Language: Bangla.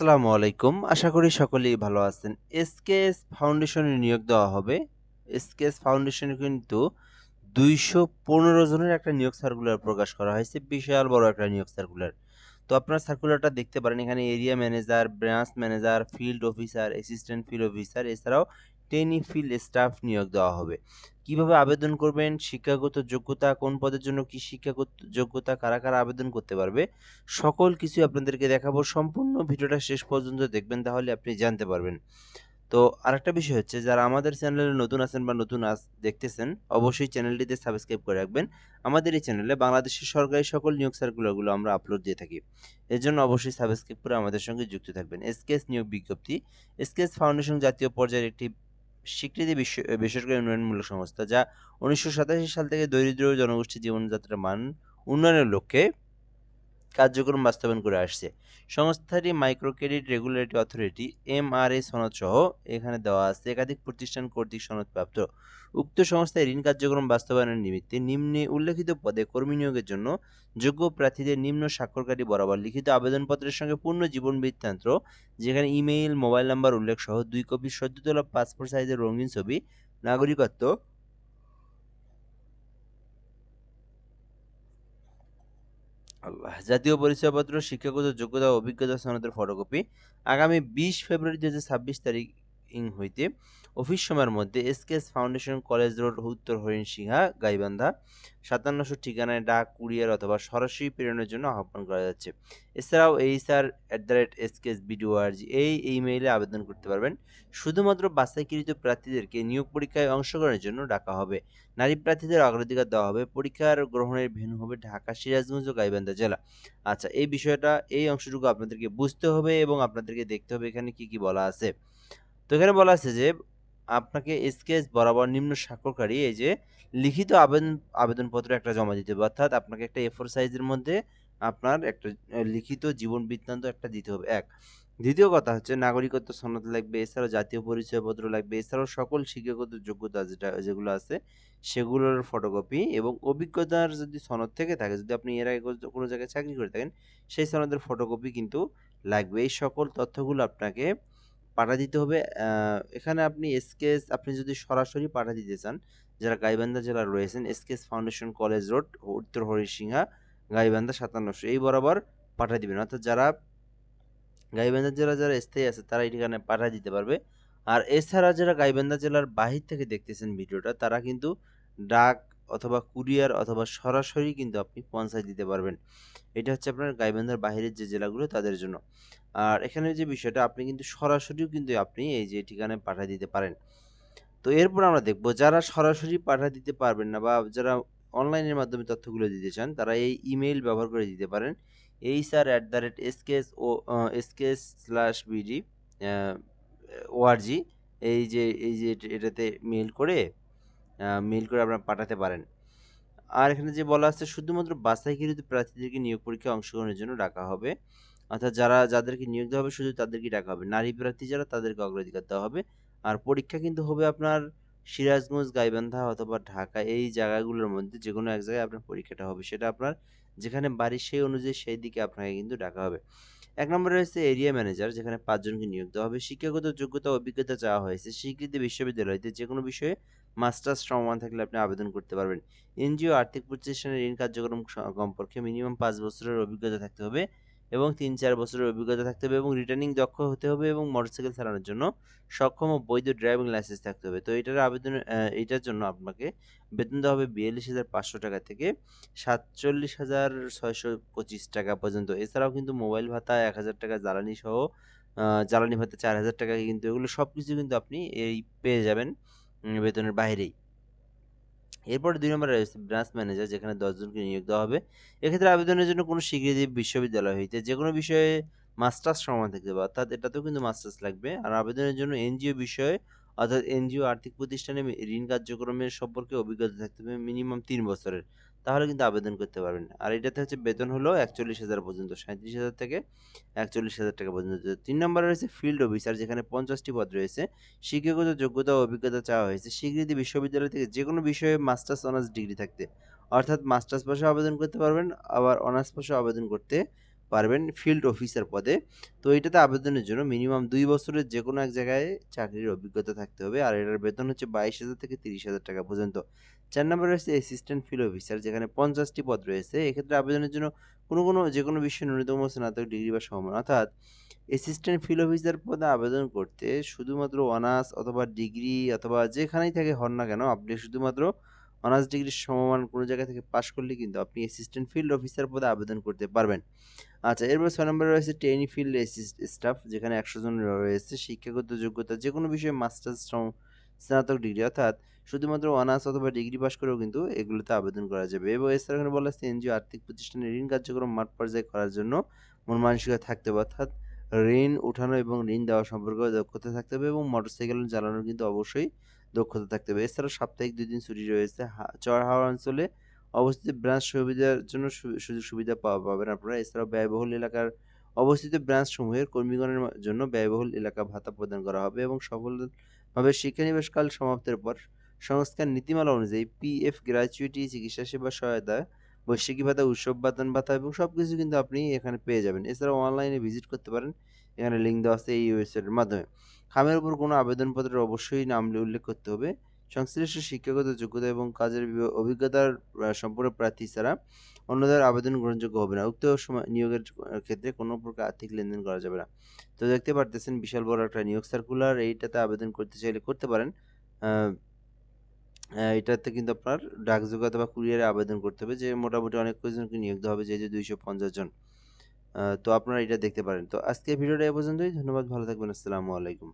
আসসালামু আলাইকুম। আশা করি সকলেই ভালো আছেন। এসকেএস ফাউন্ডেশনে নিয়োগ দেওয়া হবে। এসকেএস ফাউন্ডেশনে কিন্তু ২১৫ জনের একটা নিয়োগ সার্কুলার প্রকাশ করা হয়েছে। বিশাল বড় একটা নিয়োগ সার্কুলার। তো আপনারা সার্কুলারটা দেখতে পারেন। এখানে area manager, branch manager, field officer, assistant field officer এছাড়াও ফিল্ড স্টাফ নিয়োগ দেওয়া হবে। কিভাবে আবেদন করবেন, শিক্ষাগত যোগ্যতা, কোন পদের জন্য কি শিক্ষাগত যোগ্যতা, কারা আবেদন করতে পারবে, সকল কিছুই আপনাদেরকে দেখাবো। সম্পূর্ণ ভিডিওটা শেষ পর্যন্ত দেখবেন তাহলে আপনি জানতে পারবেন। তো আরেকটা বিষয় হচ্ছে যারা আমাদের চ্যানেলে নতুন আছেন বা নতুন দেখতেছেন অবশ্যই চ্যানেলটিতে সাবস্ক্রাইব করে রাখবেন। আমাদের এই চ্যানেলে বাংলাদেশের সরকারি সকল নিয়োগ সার্কুলারগুলো আমরা আপলোড দিয়ে থাকি। এর জন্য অবশ্যই সাবস্ক্রাইব করে আমাদের সঙ্গে যুক্ত থাকবেন। এসকেএস নিয়োগ বিজ্ঞপ্তি। এসকেএস ফাউন্ডেশন জাতীয় পর্যায়ের একটি স্বীকৃতি বেসরকারি উন্নয়নমূলক সংস্থা যা 1987 সাল থেকে দরিদ্র জনগোষ্ঠীর জীবনযাত্রার মান উন্নয়নের লক্ষ্যে কার্যক্রম বাস্তবায়ন করে আসছে। সংস্থাটি micro credit regulatory authority MRA সনদ সহ এখানে দেওয়া আছে একাধিক প্রতিষ্ঠান কর্তৃক সনদপ্রাপ্ত। উক্ত সংস্থায় ঋণ কার্যক্রম বাস্তবায়নের নিমিত্তে নিম্নে উল্লেখিত পদে কর্মী নিয়োগের জন্য যোগ্য প্রার্থীদের নিম্ন স্বাক্ষরকারী বরাবর লিখিত আবেদনপত্রের সঙ্গে পূর্ণ জীবন বৃত্তান্ত, যেখানে ইমেইল, মোবাইল নাম্বার উল্লেখ সহ 2 কপি সদ্য তোলা পাসপোর্ট সাইজের রঙিন ছবি, নাগরিকত্ব, জাতীয় পরিচয়পত্র, শিক্ষাগত যোগ্যতা ও অভিজ্ঞতা সনদের ফটোকপি আগামী 20 ফেব্রুয়ারি 2026 তারিখ হইতে অফিস সময়ের মধ্যে এসকেএস ফাউন্ডেশন কলেজ রোড, উত্তর হরিণসিংহা, গাইবান্ধা 5700 ঠিকানায় ডাক, কুরিয়ার অথবা সরাসরি প্রেরণের জন্য আহ্বান করা যাচ্ছে। এছাড়াও HR@sksbdorg এই ইমেইলে আবেদন করতে পারবেন। শুধুমাত্র বাছাইকৃত প্রার্থীদেরকে নিয়োগ পরীক্ষায় অংশগ্রহণের জন্য ডাকা হবে। নারী প্রার্থীদের অগ্রাধিকার দেওয়া হবে। পরীক্ষার গ্রহণের ভেন্যু হবে ঢাকা, সিরাজগঞ্জ ও গাইবান্ধা জেলা। আচ্ছা, এই বিষয়টা, এই অংশটুকু আপনাদেরকে বুঝতে হবে এবং আপনাদেরকে দেখতে হবে এখানে কি বলা আছে। তো এখানে বলা আছে যে আপনাকে স্কেচ বরাবর নিম্ন স্বাক্ষরকারী এই যে লিখিত আবেদনপত্র একটা জমা দিতে হবে। অর্থাৎ আপনাকে একটা A4 সাইজের মধ্যে আপনার একটা লিখিত জীবন বৃত্তান্ত একটা দিতে হবে, এক। দ্বিতীয় কথা হচ্ছে নাগরিকত্ব সনদ লাগবে, এছাড়াও জাতীয় পরিচয়পত্র লাগবে, এছাড়াও সকল শিক্ষাগত যোগ্যতা যেগুলো আছে সেগুলোর ফটোকপি এবং অভিজ্ঞতার যদি সনদ থেকে থাকে, যদি আপনি এর আগে কোনো জায়গায় চাকরি করে থাকেন সেই সনদের ফটোকপি কিন্তু লাগবে। এই সকল তথ্যগুলো আপনাকে পাঠা দিতে হবে। এখানে আপনি এসকেএস আপনি যদি সরাসরি পাঠা দিতে চান, যারা গাইবান্ধা জেলার রয়েছেন, এসকেএস ফাউন্ডেশন কলেজ রোড, উত্তর হরিসিংহা, গাইবান্ধা 5700 এই বরাবর পাঠা দিবেন। অর্থাৎ যারা গাইবান্ধা জেলা যারা স্থায়ী আছে তারা এই ঠিকানায় পাঠা দিতে পারবে। আর এছাড়া যারা গাইবান্ধা জেলার বাহির থেকে দেখতেছেন ভিডিওটা তারা কিন্তু ডাক অথবা কুরিয়ার অথবা সরাসরি কিন্তু আপনি পৌঁছায় দিতে পারবেন। এটা হচ্ছে আপনার গাইবান্ধার বাহিরের যে জেলাগুলো তাদের জন্য। আর এখানে যে বিষয়টা আপনি কিন্তু সরাসরিও কিন্তু আপনি এই যে ঠিকানায় পাঠিয়ে দিতে পারেন। তো এরপর আমরা দেখব যারা সরাসরি পাঠিয়ে দিতে পারবেন না বা যারা অনলাইনের মাধ্যমে তথ্যগুলো দিতে চান তারা এই ইমেইল ব্যবহার করে দিতে পারেন। hr@sks/bd org এই যে এটাতে মেইল করে আপনারা পাঠাতে পারেন। আর এখানে যে বলা আছে শুধুমাত্র বাছাইকৃত প্রার্থীদেরকে নিয়োগ পরীক্ষায় অংশগ্রহণের জন্য ডাকা হবে। অর্থাৎ যাদেরকে নিয়োগ দেওয়া হবে শুধু তাদেরকেই ডাকা হবে। নারী প্রার্থী যারা তাদেরকে অগ্রাধিকার দেওয়া হবে। আর পরীক্ষা কিন্তু হবে আপনার সিরাজগঞ্জ, গাইবান্ধা অথবা ঢাকা এই জায়গাগুলোর মধ্যে যেকোনো এক জায়গায় আপনার পরীক্ষাটা হবে। সেটা আপনার যেখানে বাড়ি সেই অনুযায়ী সেই দিকে আপনাকে কিন্তু ডাকা হবে। ১ নম্বরে রয়েছে এরিয়া ম্যানেজার, যেখানে ৫ জনকে নিয়োগ দেওয়া হবে। শিক্ষাগত যোগ্যতা ও অভিজ্ঞতা চাওয়া হয়েছে। স্বীকৃত বিশ্ববিদ্যালয় হইতে যেকোনো বিষয়ে মাস্টার্স সমমান থাকলে আপনি আবেদন করতে পারবেন। এনজিও আর্থিক প্রতিষ্ঠানের ঋণ কার্যক্রম কমপক্ষে মিনিমাম ৫ বছরের অভিজ্ঞতা থাকতে হবে এবং ৩-৪ বছরের অভিজ্ঞতা থাকতে হবে এবং রিটার্নিং দক্ষ হতে হবে এবং মোটরসাইকেল চালানোর জন্য সক্ষম ও বৈধ ড্রাইভিং লাইসেন্স থাকতে হবে। তো এটার জন্য আপনাকে বেতন দেওয়া হবে ৪২,৫০০ টাকা থেকে ৪৭,৬২৫ টাকা পর্যন্ত। এছাড়াও কিন্তু মোবাইল ভাতা ১,০০০ টাকা, জ্বালানি সহ জ্বালানি ভাতা ৪,০০০ টাকা, কিন্তু এগুলো সবকিছু কিন্তু আপনি পেয়ে যাবেন বেতনের বাইরেই। এরপরে ২ নম্বরে রয়েছে ব্রাঞ্চ ম্যানেজার, যেখানে ১০ জনকে নিয়োগ দেওয়া হবে। এক্ষেত্রে আবেদনের জন্য কোনো স্বীকৃত বিশ্ববিদ্যালয় হইতে যেকোনো বিষয়ে মাস্টার্স সমান থাকতে হবে। অর্থাৎ এটাতেও কিন্তু মাস্টার্স লাগবে। আর আবেদনের জন্য এনজিও বিষয়ে অর্থাৎ এনজিও আর্থিক প্রতিষ্ঠানে ঋণ কার্যক্রমের সম্পর্কে অভিজ্ঞতা থাকতে হবে মিনিমাম ৩ বছরের। তাহলে কিন্তু আবেদন করতে পারবেন। আর এটাতে হচ্ছে বেতন হলো ৪১,০০০ পর্যন্ত, ৩৭,০০০ থেকে ৪১,০০০ টাকা পর্যন্ত। ৩ নম্বরে রয়েছে ফিল্ড অফিসার, যেখানে ৫০টি পদ রয়েছে। শিক্ষাগত যোগ্যতা ও অভিজ্ঞতা চাওয়া হয়েছে। স্বীকৃত বিশ্ববিদ্যালয় থেকে যেকোনো বিষয়ে মাস্টার্স অনার্স ডিগ্রি থাকতে। অর্থাৎ মাস্টার্স পাশেও আবেদন করতে পারবেন, আবার অনার্স পাশেও আবেদন করতে পারবেন ফিল্ড অফিসার পদে। তো এটাতে আবেদনের জন্য মিনিমাম ২ বছরের যেকোনো এক জায়গায় চাকরির অভিজ্ঞতা থাকতে হবে। আর এটার বেতন হচ্ছে 22,000 থেকে 30,000 টাকা পর্যন্ত। ৪ নম্বরে রয়েছে অ্যাসিস্ট্যান্ট ফিল্ড অফিসার, যেখানে 50 টি পদ রয়েছে। এক্ষেত্রে আবেদনের জন্য যেকোনো বিষয়ে ন্যূনতম স্নাতক ডিগ্রি বা সমমান, অর্থাৎ অ্যাসিস্ট্যান্ট ফিল্ড অফিসার পদে আবেদন করতে শুধুমাত্র অনার্স অথবা ডিগ্রি অথবা যেখানেই থেকে হন না কেন, আপনি শুধুমাত্র অনার্স ডিগ্রির সমমান কোনো জায়গা থেকে পাশ করলে কিন্তু আপনি অ্যাসিস্ট্যান্ট ফিল্ড অফিসার পদে আবেদন করতে পারবেন। আচ্ছা, এরপর ৬ নম্বরে রয়েছে ট্রেনি ফিল্ড স্টাফ, যেখানে ১০০ জন রয়েছে। শিক্ষাগত যোগ্যতা যেকোনো বিষয়ে মাস্টার্স স্নাতক ডিগ্রি, অর্থাৎ শুধুমাত্র অনার্স অথবা ডিগ্রি পাস করেও কিন্তু এগুলোতে আবেদন করা যাবে। এবং এছাড়া এখানে বলা আছে এনজিও আর্থিক প্রতিষ্ঠানে ঋণ কার্যক্রম মাঠ পর্যায়ে করার জন্য মন মানসিকতা থাকতে হবে, অর্থাৎ ঋণ উঠানো এবং ঋণ দেওয়া সম্পর্কে দক্ষতা থাকতে হবে এবং মোটরসাইকেল চালানোর কিন্তু অবশ্যই দক্ষতা থাকতে হবে। এছাড়াও সাপ্তাহিক ২ দিন ছুটি রয়েছে। চর হাওড় অঞ্চলে অবস্থিত ব্রাঞ্চ সুবিধার জন্য সুযোগ সুবিধা পাবেন আপনারা। এছাড়াও ব্যয়বহুল এলাকার অবস্থিত ব্রাঞ্চসমূহের কর্মীগণের জন্য ব্যয়বহুল এলাকা ভাতা প্রদান করা হবে এবং সফলভাবে শিক্ষানিবাসকাল সমাপ্তির পর সংস্থার নীতিমালা অনুযায়ী পিএফ, গ্র্যাচুইটি, চিকিৎসা সেবা সহায়তা, বৈশাখী ভাতা, উৎসব বেতন ভাতা এবং সবকিছু কিন্তু আপনি এখানে পেয়ে যাবেন। এছাড়াও অনলাইনে ভিজিট করতে পারেন। এখানে লিঙ্ক দেওয়া আছে এই ওয়েবসাইটের মাধ্যমে। খামের উপর কোনো আবেদনপত্রে অবশ্যই নাম উল্লেখ করতে হবে। সংশ্লিষ্ট শিক্ষাগত যোগ্যতা এবং কাজের অভিজ্ঞতার সম্পন্ন প্রার্থী ছাড়া অন্যদের আবেদন গ্রহণযোগ্য হবে না। উক্ত সময় নিয়োগের ক্ষেত্রে কোনো প্রকার আর্থিক লেনদেন করা যাবে না। তো দেখতে পারতেছেন বিশাল বড় একটা নিয়োগ সার্কুলার। এইটাতে আবেদন করতে চাইলে করতে পারেন। আহ, এটাতে কিন্তু আপনার ডাকযোগে অথবা কুরিয়ারে আবেদন করতে হবে, যে মোটামুটি অনেক কয়জনকে নিয়োগ দেওয়া হবে, যে 250 জন। তো আপনারা এটা দেখতে পারেন। তো আজকে ভিডিওটা এ পর্যন্তই। ধন্যবাদ, ভালো থাকবেন। আসসালামু আলাইকুম।